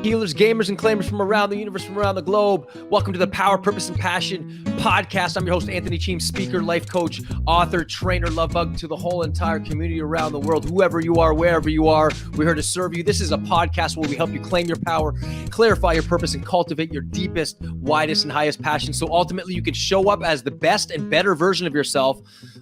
Healers, gamers, and claimers from around the universe, from around the globe. Welcome to the Power, Purpose, and Passion podcast. I'm your host, Anthony Cheam, speaker, life coach, author, trainer, love bug to the whole entire community around the world. Whoever you are, wherever you are, we're here to serve you. This is a podcast where we help you claim your power, clarify your purpose, and cultivate your deepest, widest, and highest passion. So ultimately, you can show up as the best and better version of yourself,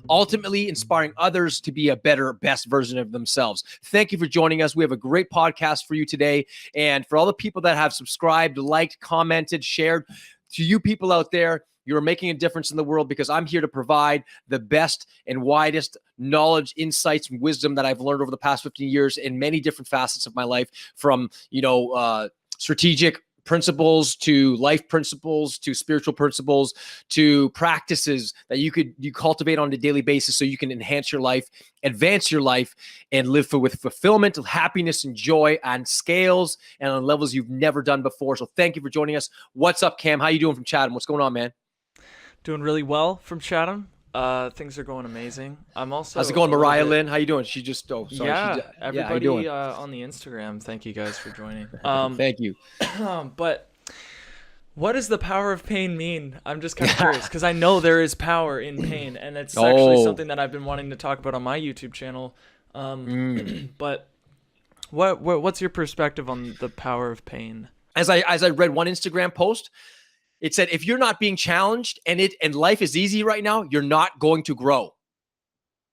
ultimately inspiring others to be a better, best version of themselves. Thank you for joining us. We have a great podcast for you today. And for all the people that have subscribed, liked, commented, shared, to you people out there, you're making a difference in the world because I'm here to provide the best and widest knowledge, insights, and wisdom that I've learned over the past 15 years in many different facets of my life, from, strategic principles to life principles to spiritual principles to practices that you cultivate on a daily basis so you can enhance your life, advance your life, and live with fulfillment, happiness, and joy on scales and on levels you've never done before. So thank you for joining us. What's up, Cam? How you doing from Chatham? What's going on, man? Doing really well from Chatham. Things are going amazing. I'm also. How's it going, Mariah Lynn? How you doing? She just everybody on the Instagram. Thank you guys for joining. Thank you. But what does the power of pain mean? I'm just kind of curious because I know there is power in pain, and it's actually something that I've been wanting to talk about on my YouTube channel. But what's your perspective on the power of pain? As I read one Instagram post, it said, if you're not being challenged and life is easy right now, you're not going to grow.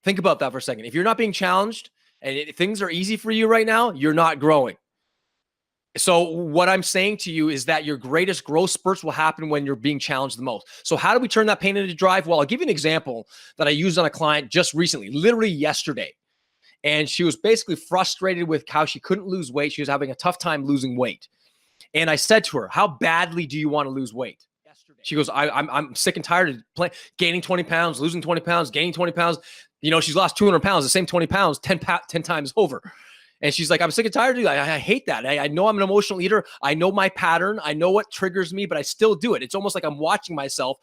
Think about that for a second. If you're not being challenged and things are easy for you right now, you're not growing. So what I'm saying to you is that your greatest growth spurts will happen when you're being challenged the most. So how do we turn that pain into drive? Well, I'll give you an example that I used on a client just recently, literally yesterday. And she was basically frustrated with how she couldn't lose weight. She was having a tough time losing weight. And I said to her, how badly do you want to lose weight? She goes, I'm sick and tired of gaining 20 pounds, losing 20 pounds, gaining 20 pounds. You know, she's lost 200 pounds, the same 20 pounds, 10 times over. And she's like, I'm sick and tired of it. I hate that. I know I'm an emotional eater. I know my pattern. I know what triggers me, but I still do it. It's almost like I'm watching myself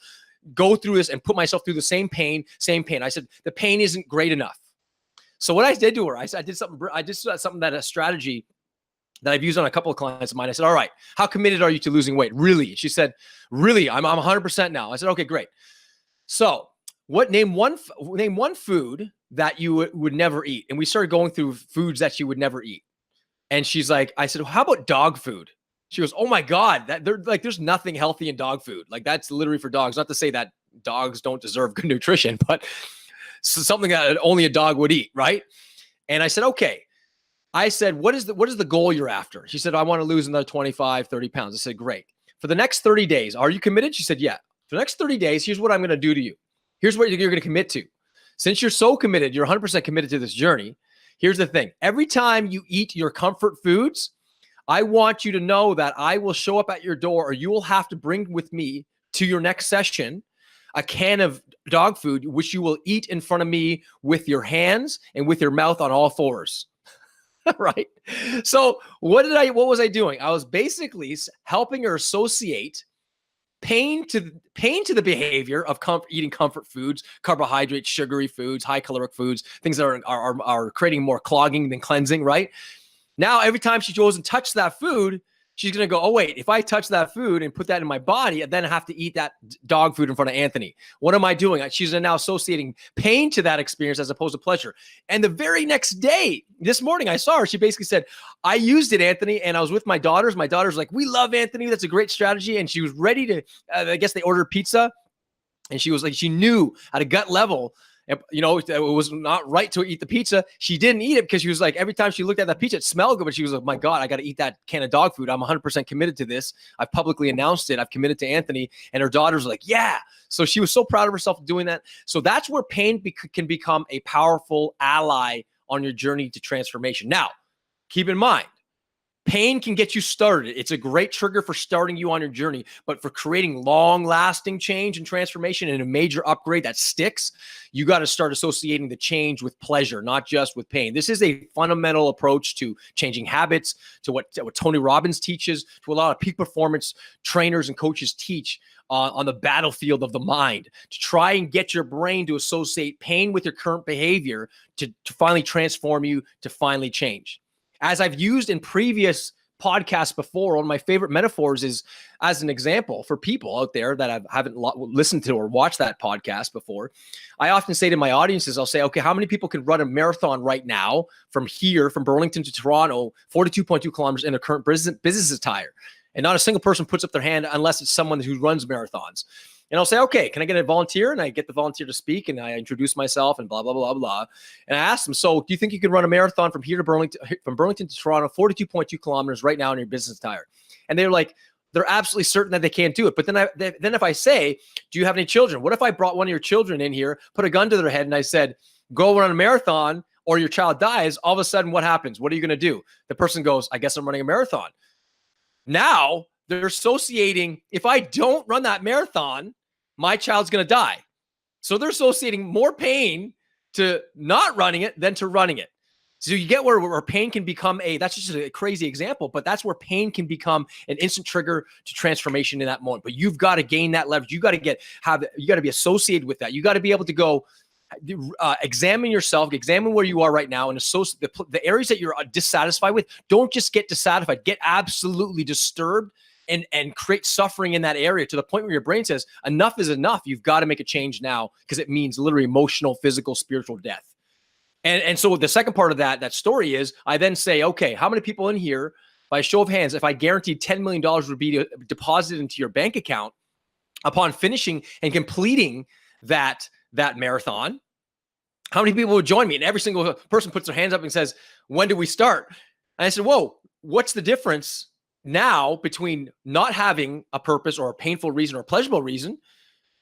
go through this and put myself through the same pain. I said, the pain isn't great enough. So what I did to her, I did a strategy that I've used on a couple of clients of mine. I said, all right, how committed are you to losing weight? Really? She said, really, I'm 100% now. I said, okay, great. So name one food that you would never eat. And we started going through foods that she would never eat. And she's like, I said, well, how about dog food? She goes, oh my God, there's nothing healthy in dog food. Like, that's literally for dogs. Not to say that dogs don't deserve good nutrition, but something that only a dog would eat, right? And I said, okay. I said, what is the goal you're after? She said, I want to lose another 25, 30 pounds. I said, great. For the next 30 days, are you committed? She said, yeah. For the next 30 days, here's what I'm going to do to you. Here's what you're going to commit to. Since you're so committed, you're 100% committed to this journey. Here's the thing. Every time you eat your comfort foods, I want you to know that I will show up at your door, or you will have to bring with me to your next session a can of dog food, which you will eat in front of me with your hands and with your mouth on all fours. Right. So what was I doing? I was basically helping her associate pain to the behavior of eating comfort foods, carbohydrates, sugary foods, high caloric foods, things that are creating more clogging than cleansing. Right. Now, every time she goes and touches that food, she's going to go, oh, wait, if I touch that food and put that in my body, then I have to eat that dog food in front of Anthony. What am I doing? She's now associating pain to that experience as opposed to pleasure. And the very next day, this morning, I saw her. She basically said, I used it, Anthony, and I was with my daughters. My daughter's like, we love Anthony. That's a great strategy. And she was ready to, I guess they ordered pizza. And she was like, she knew at a gut level, it was not right to eat the pizza. She didn't eat it because she was like, every time she looked at that pizza, it smelled good, but she was like, my God, I got to eat that can of dog food. I'm 100% committed to this. I've publicly announced it. I've committed to Anthony. And her daughters were like, yeah. So she was so proud of herself doing that. So that's where pain can become a powerful ally on your journey to transformation. Now, keep in mind, pain can get you started. It's a great trigger for starting you on your journey, but for creating long-lasting change and transformation and a major upgrade that sticks, you got to start associating the change with pleasure, not just with pain. This is a fundamental approach to changing habits, to what Tony Robbins teaches, to a lot of peak performance trainers and coaches teach on the battlefield of the mind, to try and get your brain to associate pain with your current behavior to finally transform you, to finally change. As I've used in previous podcast before, one of my favorite metaphors is, as an example for people out there that haven't listened to or watched that podcast before, I often say to my audiences, I'll say, okay, how many people could run a marathon right now from here, from Burlington to Toronto, 42.2 kilometers in a current business attire? And not a single person puts up their hand unless it's someone who runs marathons. And I'll say, okay, can I get a volunteer? And I get the volunteer to speak, and I introduce myself and blah, blah, blah, blah. And I asked them, so do you think you can run a marathon from here to Burlington to Toronto, 42.2 kilometers right now in your business attire? And they're like, they're absolutely certain that they can't do it. But then if I say, do you have any children? What if I brought one of your children in here, put a gun to their head, and I said, go run a marathon or your child dies? All of a sudden, what happens? What are you going to do? The person goes, I guess I'm running a marathon. Now they're associating, if I don't run that marathon, my child's going to die. So they're associating more pain to not running it than to running it. So you get where pain can become that's just a crazy example, but that's where pain can become an instant trigger to transformation in that moment. But you've got to gain that leverage. You got to be associated with that. You got to be able to go examine yourself, examine where you are right now, and associate the areas that you're dissatisfied with. Don't just get dissatisfied, get absolutely disturbed and create suffering in that area to the point where your brain says, enough is enough. You've got to make a change now, because it means literally emotional, physical, spiritual death. And so the second part of that story is, I then say, okay, how many people in here, by a show of hands, if I guaranteed $10 million would be deposited into your bank account upon finishing and completing that marathon, how many people would join me? And every single person puts their hands up and says, when do we start? And I said, whoa, what's the difference now between not having a purpose or a painful reason or a pleasurable reason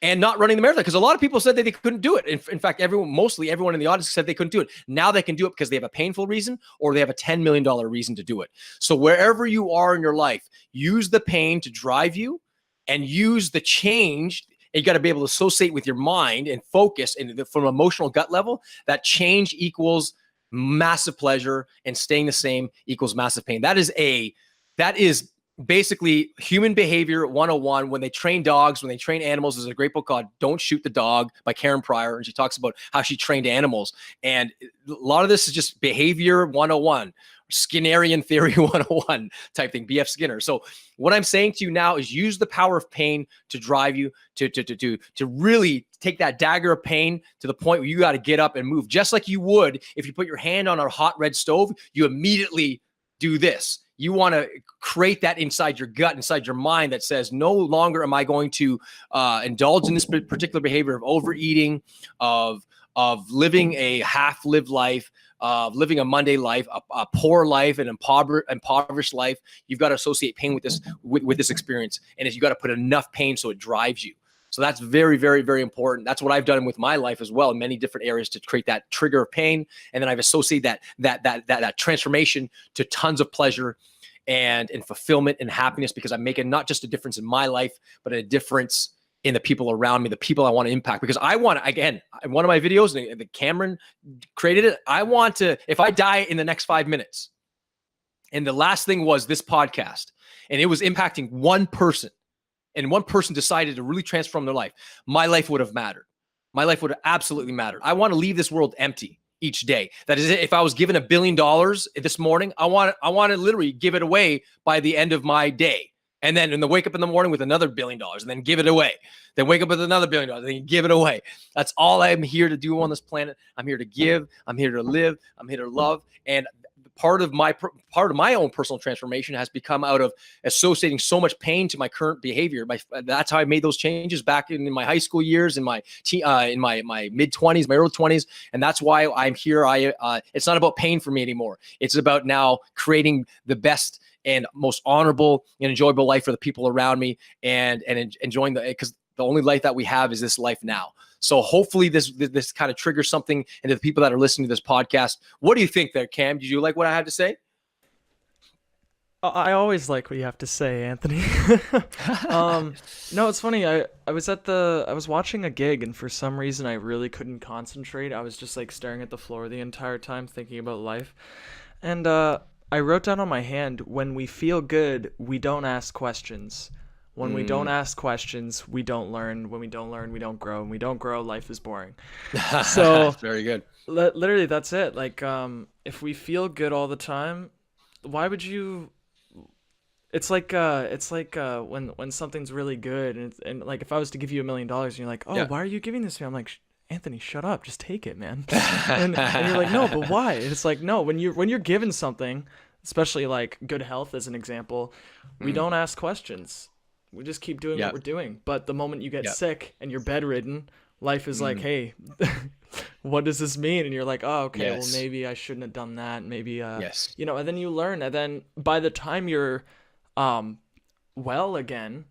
and not running the marathon? Because a lot of people said that they couldn't do it. In fact, mostly everyone in the audience said they couldn't do it. Now they can do it because they have a painful reason or they have a $10 million reason to do it. So wherever you are in your life, use the pain to drive you and use the change. You got to be able to associate with your mind and focus, and from an emotional gut level, that change equals massive pleasure, and staying the same equals massive pain. That is basically human behavior 101. When they train dogs, when they train animals, there's a great book called Don't Shoot the Dog by Karen Pryor. And she talks about how she trained animals. And a lot of this is just behavior 101, Skinnerian theory 101 type thing, BF Skinner. So what I'm saying to you now is use the power of pain to drive you to really take that dagger of pain to the point where you got to get up and move. Just like you would if you put your hand on a hot red stove, you immediately do this. You want to create that inside your gut, inside your mind, that says, no longer am I going to indulge in this particular behavior of overeating, of living a half-lived life, of living a Monday life, a poor life, an impoverished life. You've got to associate pain with this experience, and you got to put enough pain so it drives you. So that's very, very, very important. That's what I've done with my life as well in many different areas to create that trigger of pain. And then I've associated that transformation to tons of pleasure and fulfillment and happiness, because I'm making not just a difference in my life, but a difference in the people around me, the people I want to impact. Because I want to, again, one of my videos, and Cameron created it, I want to, if I die in the next 5 minutes, and the last thing was this podcast, and it was impacting one person, and one person decided to really transform their life, my life would have mattered. My life would have absolutely mattered. I want to leave this world empty each day. That is, if I was given $1 billion this morning, I want to literally give it away by the end of my day. And then wake up in the morning with another $1 billion and then give it away. Then wake up with another $1 billion and then give it away. That's all I'm here to do on this planet. I'm here to give. I'm here to live. I'm here to love. And part of my own personal transformation has become out of associating so much pain to my current behavior. That's how I made those changes back in my high school years, in my mid-20s, my early 20s. And that's why I'm here. It's not about pain for me anymore. It's about now creating the best and most honorable and enjoyable life for the people around me, and enjoying because the only life that we have is this life now. So hopefully this kind of triggers something into the people that are listening to this podcast. What do you think there, Cam? Did you like what I had to say? I always like what you have to say, Anthony. No, it's funny. I was watching a gig, and for some reason I really couldn't concentrate. I was just like staring at the floor the entire time, thinking about life. And I wrote down on my hand, when we feel good, we don't ask questions. When we don't ask questions, we don't learn. When we don't learn, we don't grow. When we don't grow, life is boring. So very good. Literally, that's it. Like, if we feel good all the time, why would you when something's really good and like if I was to give you $1 million and you're like, oh, Yeah. why are you giving this to me? I'm like, Anthony, shut up, just take it, man. And you're like, no, but why? And it's like, no, when you're given something, especially like good health as an example, we don't ask questions. We just keep doing Yeah. what we're doing. But the moment you get Yeah. sick and you're bedridden, life is like, hey, what does this mean? And you're like, oh, okay, well, Yes. maybe I shouldn't have done that. Maybe, Yes. and then you learn. And then by the time you're well again,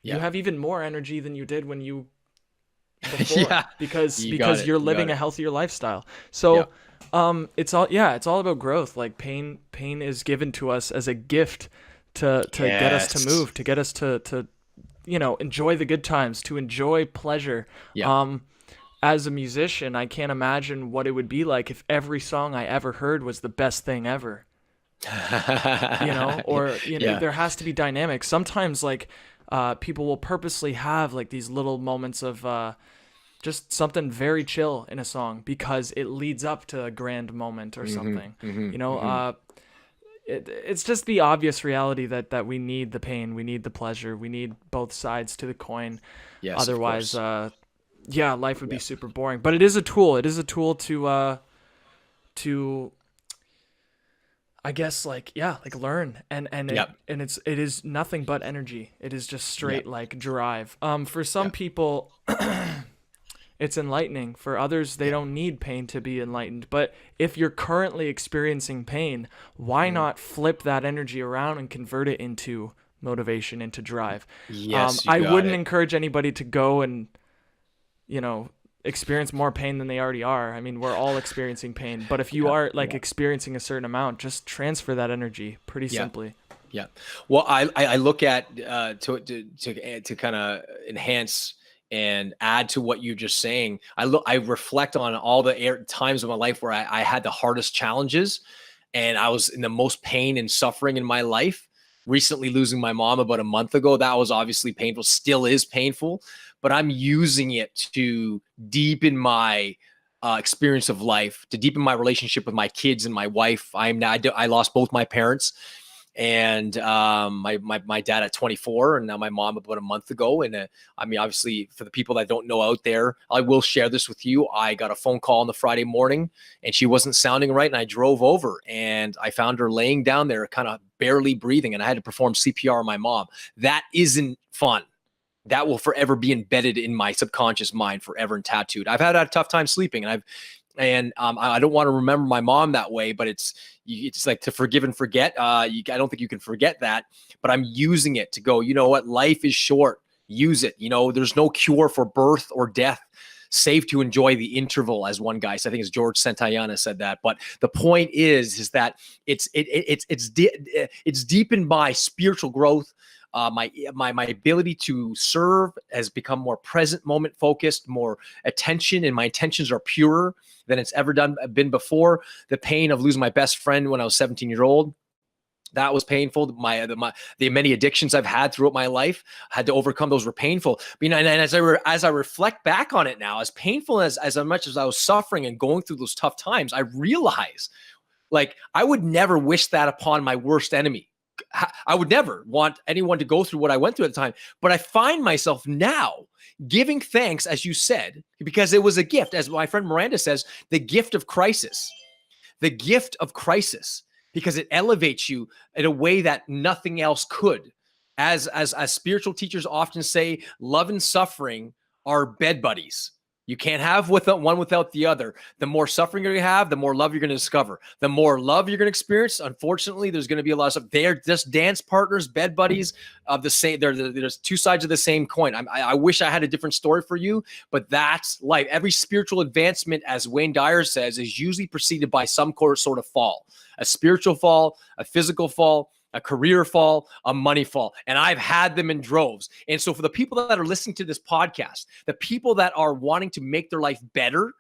you Yeah. have even more energy than you did when you before Yeah. because You got it. you're You got living a it. healthier lifestyle. Yeah. So it's all about growth. Like pain is given to us as a gift to get us to Yes. move, to get us to enjoy the good times, to enjoy pleasure. Yeah. As a musician, I can't imagine what it would be like if every song I ever heard was the best thing ever. Or Yeah. there has to be dynamics. Sometimes like people will purposely have like these little moments of just something very chill in a song because it leads up to a grand moment or something. It's just the obvious reality that we need the pain, we need the pleasure, we need both sides to the coin. Yes. Of Otherwise, course. life would be super boring. But it is a tool. It is a tool to I guess like learn and Yep. it is nothing but energy. It is just straight Yep. like drive. For some Yep. people it's enlightening. For others, they don't need pain to be enlightened. But if you're currently experiencing pain, why not flip that energy around and convert it into motivation, into drive? Yes, you I got wouldn't it. encourage anybody to go and experience more pain than they already are. I mean, we're all experiencing pain, but if you Yeah. are like Yeah. experiencing a certain amount, just transfer that energy pretty Yeah. simply. Yeah. Well, I look at to kind of enhance and add to what you're just saying. I reflect on all the times of my life where I had the hardest challenges and I was in the most pain and suffering in my life. Recently losing my mom about a month ago, that was obviously painful, still is painful, but I'm using it to deepen my experience of life, to deepen my relationship with my kids and my wife. I lost both my parents and my dad at 24 and now my mom about a month ago. And I mean, obviously for the people that don't know out there, I will share this with you. I got a phone call on the Friday morning and she wasn't sounding right. And I drove over and I found her laying down there kind of barely breathing. And I had to perform CPR on my mom. That isn't fun. That will forever be embedded in my subconscious mind forever and tattooed. I've had a tough time sleeping and I don't want to remember my mom that way, but it's like to forgive and forget. I don't think you can forget that, but I'm using it to go, you know what? Life is short. Use it. There's no cure for birth or death. Save to enjoy the interval, as one guy said. I think it's George Santayana said that. But the point is that it's deepened by spiritual growth. My ability to serve has become more present moment focused, more attention, and my intentions are purer than it's ever been before. The pain of losing my best friend when I was 17 years old, that was painful. The many addictions I've had throughout my life, had to overcome. Those were painful. And as I reflect back on it now, as painful as much as I was suffering and going through those tough times, I realize like I would never wish that upon my worst enemy. I would never want anyone to go through what I went through at the time. But I find myself now giving thanks, as you said, because it was a gift. As my friend Miranda says, the gift of crisis. The gift of crisis, because it elevates you in a way that nothing else could. As spiritual teachers often say, love and suffering are bed buddies. You can't have one without the other. The more suffering you're going to have, the more love you're going to discover. The more love you're going to experience, unfortunately, there's going to be a lot of stuff. They're just dance partners, bed buddies of the same. There's two sides of the same coin. I wish I had a different story for you, but that's life. Every spiritual advancement, as Wayne Dyer says, is usually preceded by some sort of fall. A spiritual fall, a physical fall, a career fall, a money fall. And I've had them in droves. And so for the people that are listening to this podcast, the people that are wanting to make their life better,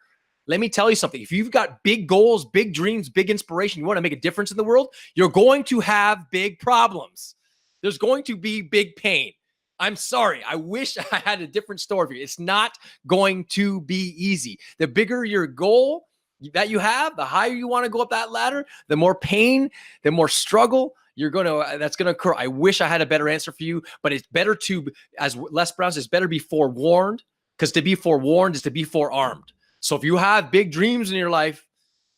let me tell you something. If you've got big goals, big dreams, big inspiration, you want to make a difference in the world, you're going to have big problems. There's going to be big pain. I'm sorry. I wish I had a different story for you. It's not going to be easy. The bigger your goal that you have, the higher you want to go up that ladder, the more pain, the more struggle that's going to occur. I wish I had a better answer for you, but it's better to, as Les Brown says, better be forewarned, because to be forewarned is to be forearmed. So if you have big dreams in your life,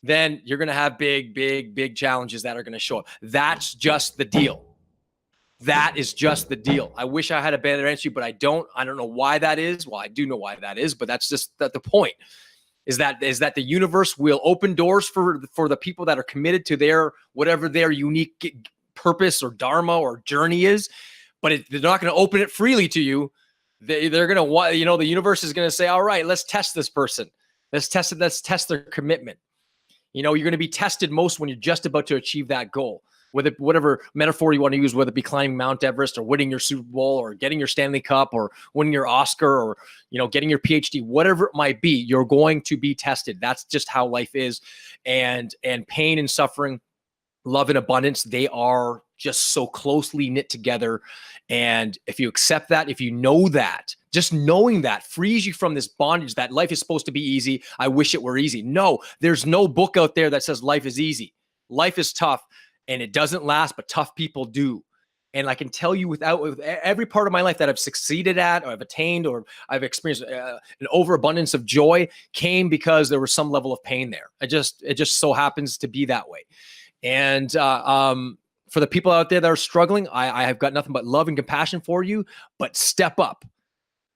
then you're going to have big challenges that are going to show up. That's just the deal. That is just the deal. I wish I had a better answer, but I don't. I don't know why that is. Well, I do know why that is, but that's just the point. Is that the universe will open doors for the people that are committed to their whatever their unique purpose or dharma or journey is, but they're not going to open it freely to you. They're going to, the universe is going to say, all right, let's test this person. Let's test it. Let's test their commitment. You're going to be tested most when you're just about to achieve that goal. Whatever metaphor you want to use, whether it be climbing Mount Everest or winning your Super Bowl or getting your Stanley Cup or winning your Oscar or, getting your PhD, whatever it might be, you're going to be tested. That's just how life is. And pain and suffering, love and abundance, they are just so closely knit together. And if you accept that, if you know that, just knowing that frees you from this bondage that life is supposed to be easy. I wish it were easy. No, there's no book out there that says life is easy. Life is tough. And it doesn't last, but tough people do. And I can tell you with every part of my life that I've succeeded at, or I've attained, or I've experienced an overabundance of joy came because there was some level of pain there. It just so happens to be that way. And for the people out there that are struggling, I have got nothing but love and compassion for you, but step up.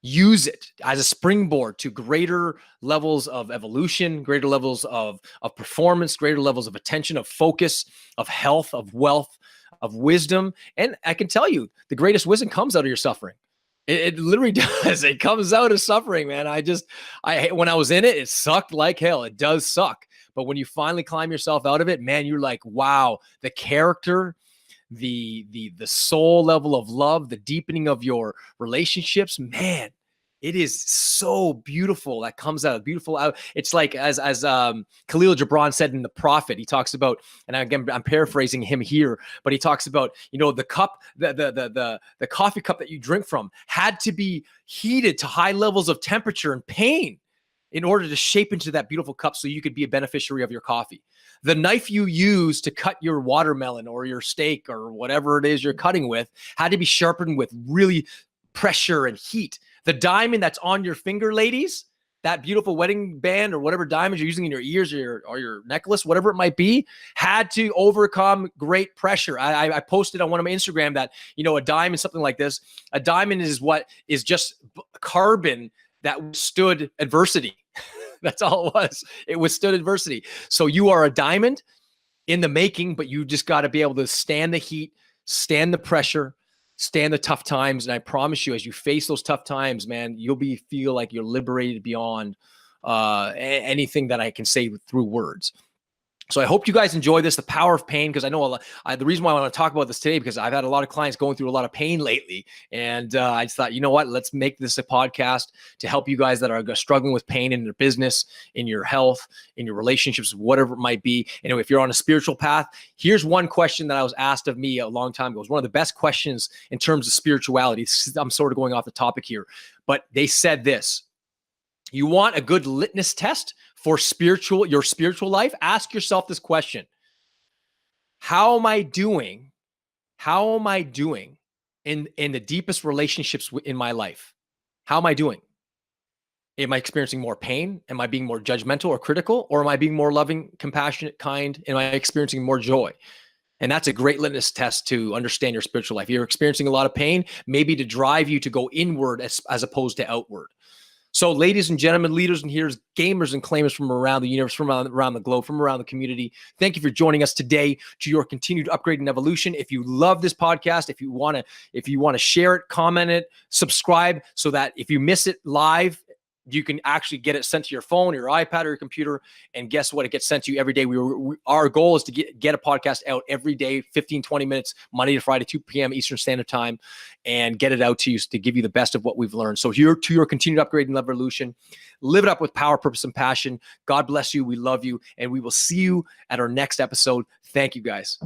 Use it as a springboard to greater levels of evolution, greater levels of performance, greater levels of attention, of focus, of health, of wealth, of wisdom. And I can tell you, the greatest wisdom comes out of your suffering. It literally does. It comes out of suffering, man. When I was in it, it sucked like hell. It does suck. But when you finally climb yourself out of it, man, you're like, wow, the character, the soul level of love, the deepening of your relationships, man, it is so beautiful. That comes out beautiful out. It's like as Khalil Gibran said in The Prophet, he talks about, and again, I'm paraphrasing him here, but he talks about, the cup, the coffee cup that you drink from had to be heated to high levels of temperature and pain in order to shape into that beautiful cup so you could be a beneficiary of your coffee. The knife you use to cut your watermelon or your steak or whatever it is you're cutting with had to be sharpened with really pressure and heat. The diamond that's on your finger, ladies, that beautiful wedding band or whatever diamonds you're using in your ears or your necklace, whatever it might be, had to overcome great pressure. I posted on one of my Instagram that, a diamond, something like this, a diamond is what is just carbon that withstood adversity. That's all it was. It withstood adversity. So you are a diamond in the making, but you just got to be able to stand the heat, stand the pressure, stand the tough times. And I promise you, as you face those tough times, man, you'll feel like you're liberated beyond anything that I can say through words. So I hope you guys enjoy this, the power of pain, because I know the reason why I want to talk about this today, because I've had a lot of clients going through a lot of pain lately. And I just thought, you know what, let's make this a podcast to help you guys that are struggling with pain in their business, in your health, in your relationships, whatever it might be. Anyway, if you're on a spiritual path, here's one question that I was asked of me a long time ago. It was one of the best questions in terms of spirituality. I'm sort of going off the topic here, but they said this: you want a good litmus test for your spiritual life? Ask yourself this question: how am I doing? How am I doing in the deepest relationships in my life? How am I doing? Am I experiencing more pain? Am I being more judgmental or critical? Or am I being more loving, compassionate, kind? Am I experiencing more joy? And that's a great litmus test to understand your spiritual life. You're experiencing a lot of pain, maybe to drive you to go inward as opposed to outward. So ladies and gentlemen, leaders and heroes, gamers and claimers from around the universe, from around the globe, from around the community, thank you for joining us today to your continued upgrade and evolution. If you love this podcast, if you want to share it, comment it, subscribe, so that if you miss it live, you can actually get it sent to your phone, your iPad, or your computer. And guess what? It gets sent to you every day. Our goal is to get a podcast out every day, 15, 20 minutes, Monday to Friday, 2 p.m. Eastern Standard Time, and get it out to you to give you the best of what we've learned. So here to your continued upgrade and evolution, live it up with power, purpose, and passion. God bless you. We love you. And we will see you at our next episode. Thank you, guys.